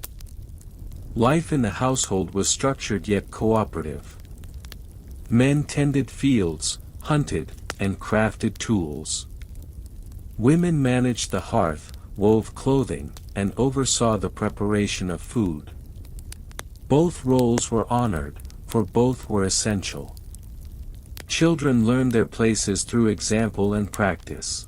Life in the household was structured yet cooperative. Men tended fields, hunted, and crafted tools. Women managed the hearth, wove clothing, and oversaw the preparation of food. Both roles were honored, for both were essential. Children learned their places through example and practice.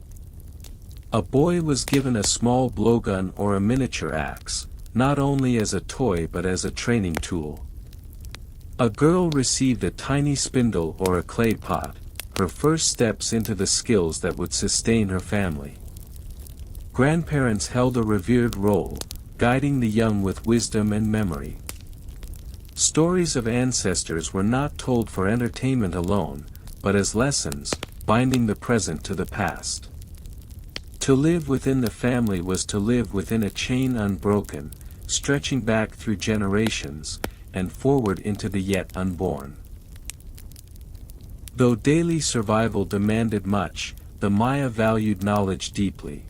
A boy was given a small blowgun or a miniature axe, not only as a toy but as a training tool. A girl received a tiny spindle or a clay pot, her first steps into the skills that would sustain her family. Grandparents held a revered role, guiding the young with wisdom and memory. Stories of ancestors were not told for entertainment alone, but as lessons, binding the present to the past. To live within the family was to live within a chain unbroken, stretching back through generations, and forward into the yet unborn. Though daily survival demanded much, the Maya valued knowledge deeply.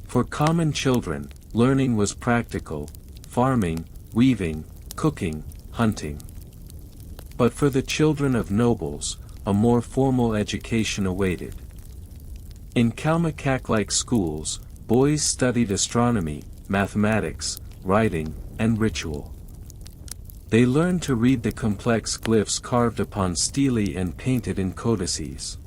For common children, learning was practical: farming, weaving, cooking, hunting. But for the children of nobles, a more formal education awaited. In Kalmakak-like schools, boys studied astronomy, mathematics, writing, and ritual. They learned to read the complex glyphs carved upon stelae and painted in codices.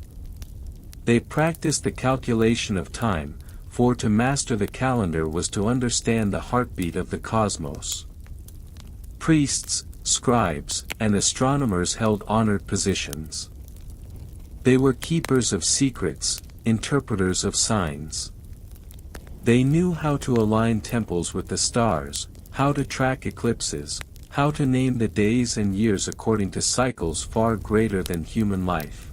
They practiced the calculation of time, for to master the calendar was to understand the heartbeat of the cosmos. Priests, scribes, and astronomers held honored positions. They were keepers of secrets, interpreters of signs. They knew how to align temples with the stars, how to track eclipses, how to name the days and years according to cycles far greater than human life.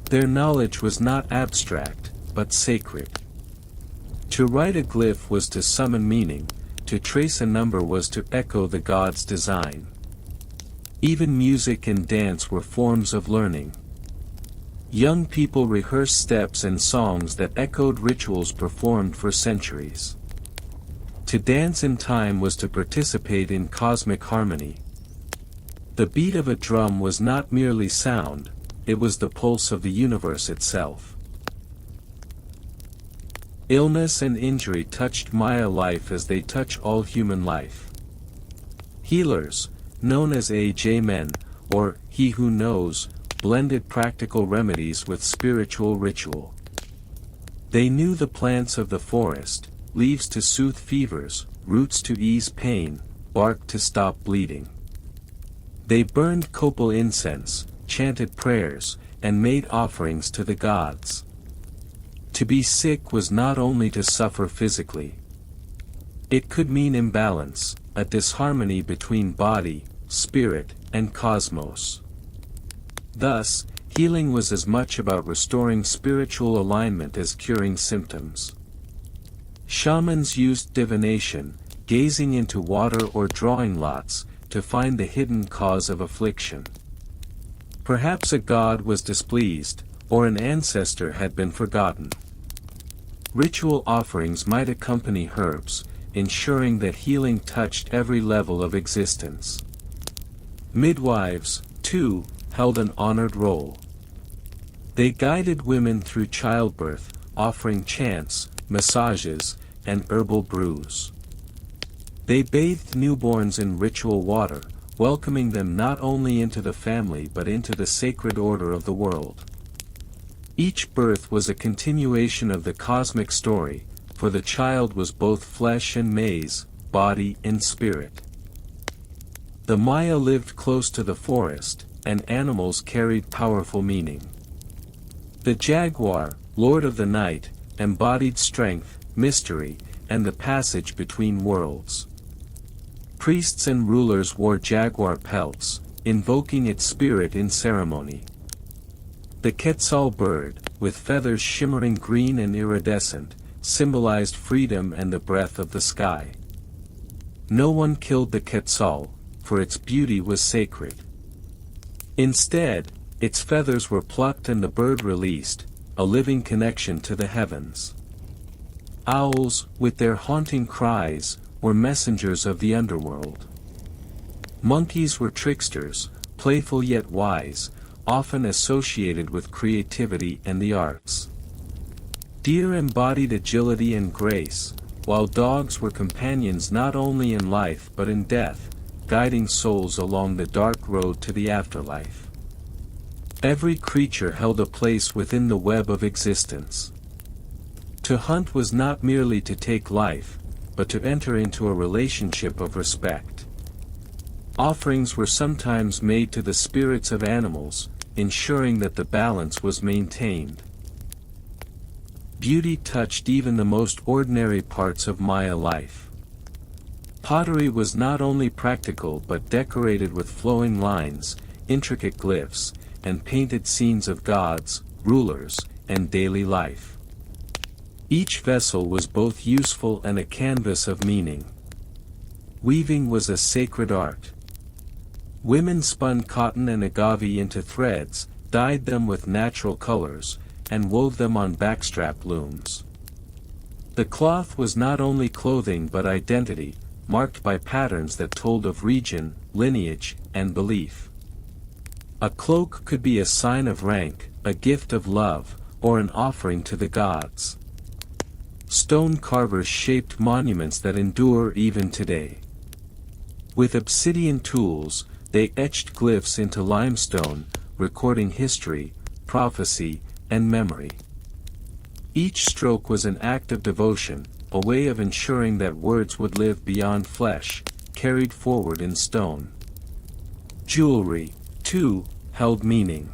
Their knowledge was not abstract, but sacred. To write a glyph was to summon meaning, to trace a number was to echo the god's design. Even music and dance were forms of learning. Young people rehearsed steps and songs that echoed rituals performed for centuries. To dance in time was to participate in cosmic harmony. The beat of a drum was not merely sound, it was the pulse of the universe itself. Illness and injury touched Maya life as they touch all human life. Healers, known as A-J-Men, or He Who Knows, blended practical remedies with spiritual ritual. They knew the plants of the forest, leaves to soothe fevers, roots to ease pain, bark to stop bleeding. They burned copal incense, chanted prayers, and made offerings to the gods. To be sick was not only to suffer physically. It could mean imbalance, a disharmony between body, spirit, and cosmos. Thus, healing was as much about restoring spiritual alignment as curing symptoms. Shamans used divination, gazing into water or drawing lots, to find the hidden cause of affliction. Perhaps a god was displeased, or an ancestor had been forgotten. Ritual offerings might accompany herbs, ensuring that healing touched every level of existence. Midwives, too, held an honored role. They guided women through childbirth, offering chants, massages, and herbal brews. They bathed newborns in ritual water, welcoming them not only into the family but into the sacred order of the world. Each birth was a continuation of the cosmic story, for the child was both flesh and maize, body and spirit. The Maya lived close to the forest, and animals carried powerful meaning. The jaguar, lord of the night, embodied strength, mystery, and the passage between worlds. Priests and rulers wore jaguar pelts, invoking its spirit in ceremony. The quetzal bird, with feathers shimmering green and iridescent, symbolized freedom and the breath of the sky. No one killed the quetzal, for its beauty was sacred. Instead, its feathers were plucked and the bird released, a living connection to the heavens. Owls, with their haunting cries, were messengers of the underworld. Monkeys were tricksters, playful yet wise, often associated with creativity and the arts. Deer embodied agility and grace, while dogs were companions not only in life but in death, guiding souls along the dark road to the afterlife. Every creature held a place within the web of existence. To hunt was not merely to take life, but to enter into a relationship of respect. Offerings were sometimes made to the spirits of animals, ensuring that the balance was maintained. Beauty touched even the most ordinary parts of Maya life. Pottery was not only practical but decorated with flowing lines, intricate glyphs, and painted scenes of gods, rulers, and daily life. Each vessel was both useful and a canvas of meaning. Weaving was a sacred art. Women spun cotton and agave into threads, dyed them with natural colors, and wove them on backstrap looms. The cloth was not only clothing but identity, marked by patterns that told of region, lineage, and belief. A cloak could be a sign of rank, a gift of love, or an offering to the gods. Stone carvers shaped monuments that endure even today. With obsidian tools, they etched glyphs into limestone, recording history, prophecy, and memory. Each stroke was an act of devotion, a way of ensuring that words would live beyond flesh, carried forward in stone. Jewelry, too, held meaning.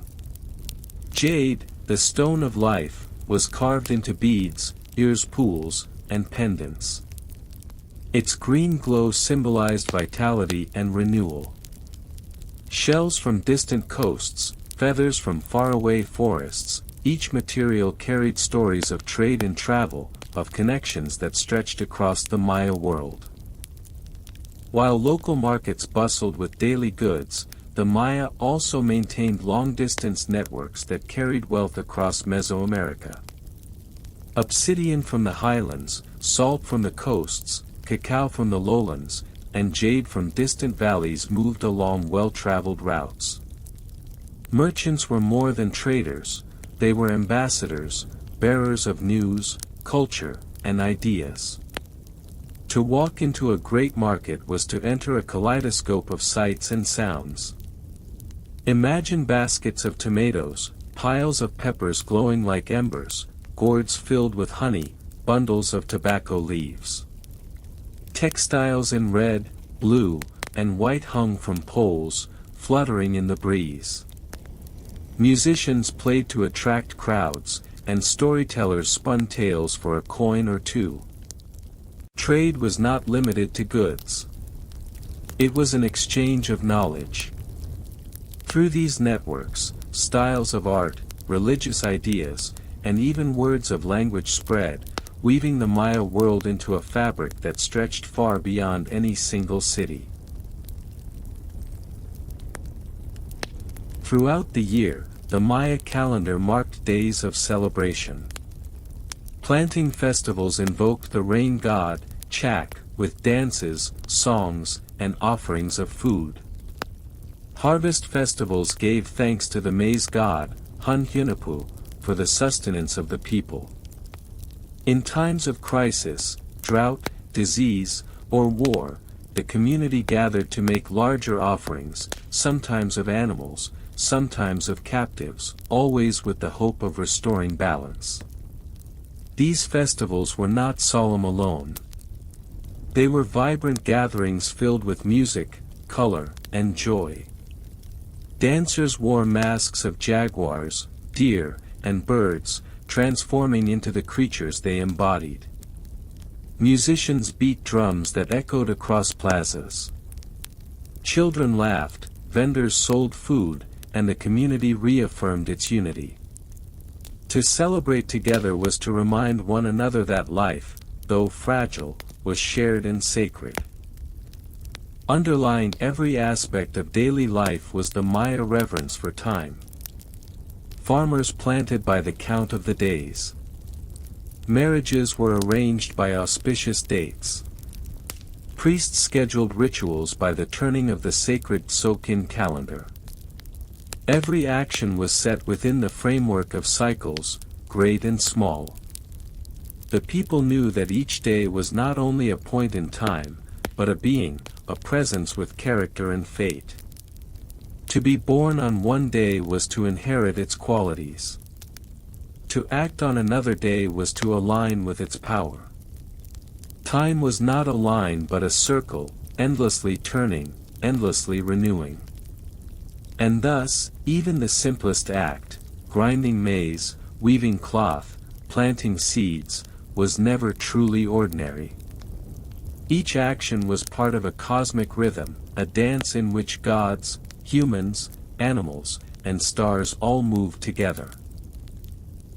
Jade, the stone of life, was carved into beads, ears pools, and pendants. Its green glow symbolized vitality and renewal. Shells from distant coasts, feathers from faraway forests, each material carried stories of trade and travel, of connections that stretched across the Maya world. While local markets bustled with daily goods, the Maya also maintained long-distance networks that carried wealth across Mesoamerica. Obsidian from the highlands, salt from the coasts, cacao from the lowlands, and jade from distant valleys moved along well-traveled routes. Merchants were more than traders, they were ambassadors, bearers of news, culture, and ideas. To walk into a great market was to enter a kaleidoscope of sights and sounds. Imagine baskets of tomatoes, piles of peppers glowing like embers, gourds filled with honey, bundles of tobacco leaves. Textiles in red, blue, and white hung from poles, fluttering in the breeze. Musicians played to attract crowds, and storytellers spun tales for a coin or two. Trade was not limited to goods. It was an exchange of knowledge. Through these networks, styles of art, religious ideas, and even words of language spread, weaving the Maya world into a fabric that stretched far beyond any single city. Throughout the year, the Maya calendar marked days of celebration. Planting festivals invoked the rain god, Chak, with dances, songs, and offerings of food. Harvest festivals gave thanks to the maize god, Hun Hunapu, for the sustenance of the people. In times of crisis, drought, disease, or war, the community gathered to make larger offerings, sometimes of animals, sometimes of captives, always with the hope of restoring balance. These festivals were not solemn alone. They were vibrant gatherings filled with music, color, and joy. Dancers wore masks of jaguars, deer, and birds, transforming into the creatures they embodied. Musicians beat drums that echoed across plazas. Children laughed, vendors sold food, and the community reaffirmed its unity. To celebrate together was to remind one another that life, though fragile, was shared and sacred. Underlying every aspect of daily life was the Maya reverence for time. Farmers planted by the count of the days. Marriages were arranged by auspicious dates. Priests scheduled rituals by the turning of the sacred Sokin calendar. Every action was set within the framework of cycles, great and small. The people knew that each day was not only a point in time, but a being, a presence with character and fate. To be born on one day was to inherit its qualities. To act on another day was to align with its power. Time was not a line but a circle, endlessly turning, endlessly renewing. And thus, even the simplest act, grinding maize, weaving cloth, planting seeds, was never truly ordinary. Each action was part of a cosmic rhythm, a dance in which gods, humans, animals, and stars all moved together.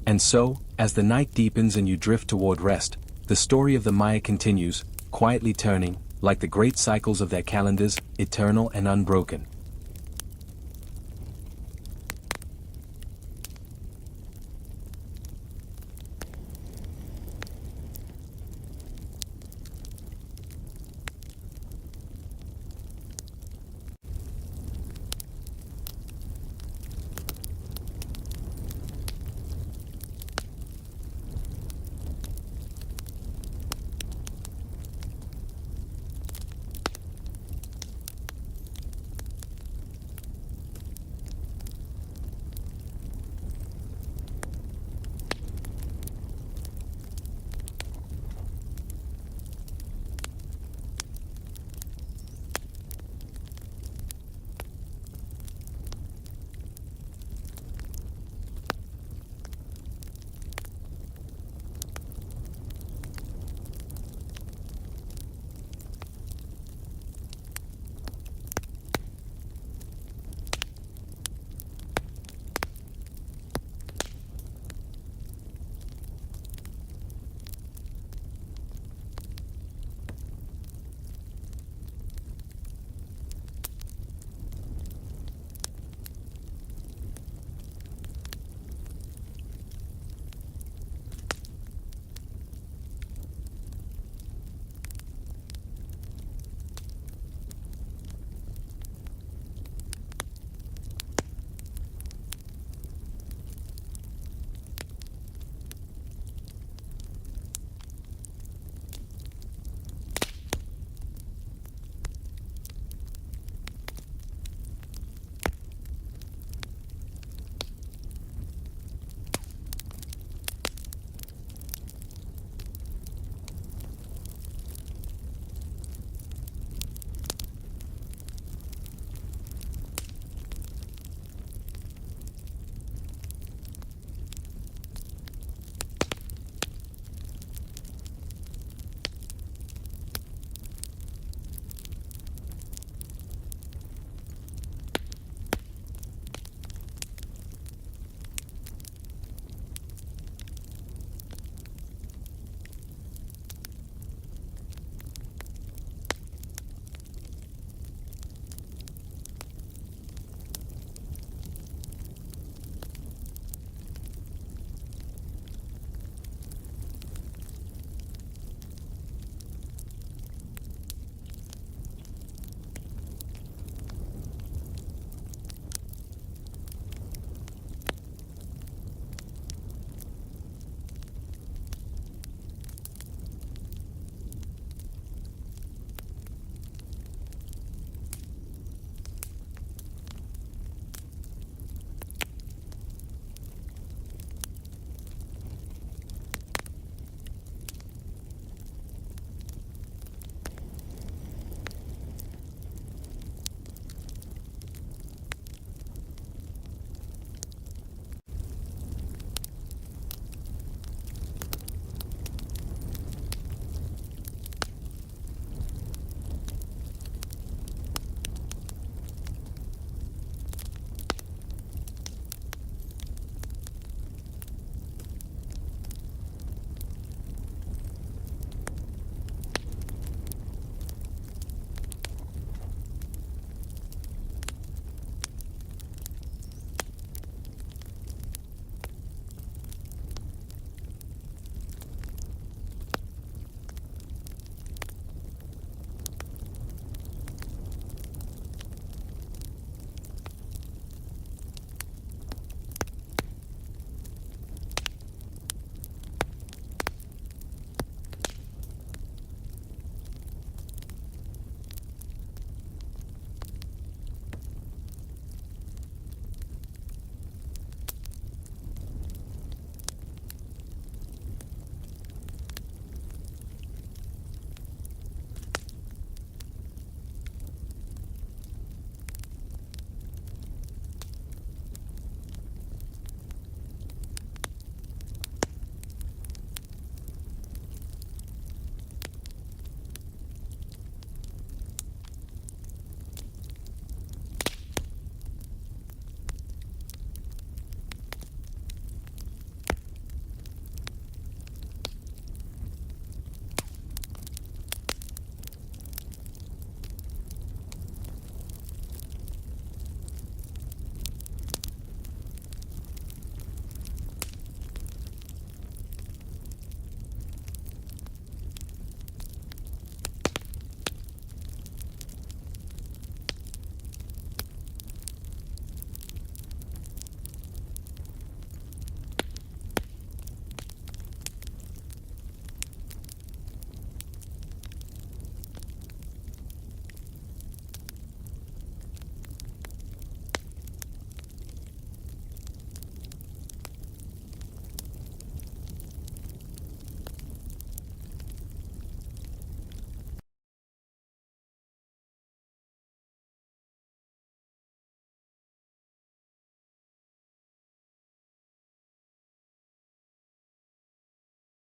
And so, as the night deepens and you drift toward rest, the story of the Maya continues, quietly turning, like the great cycles of their calendars, eternal and unbroken.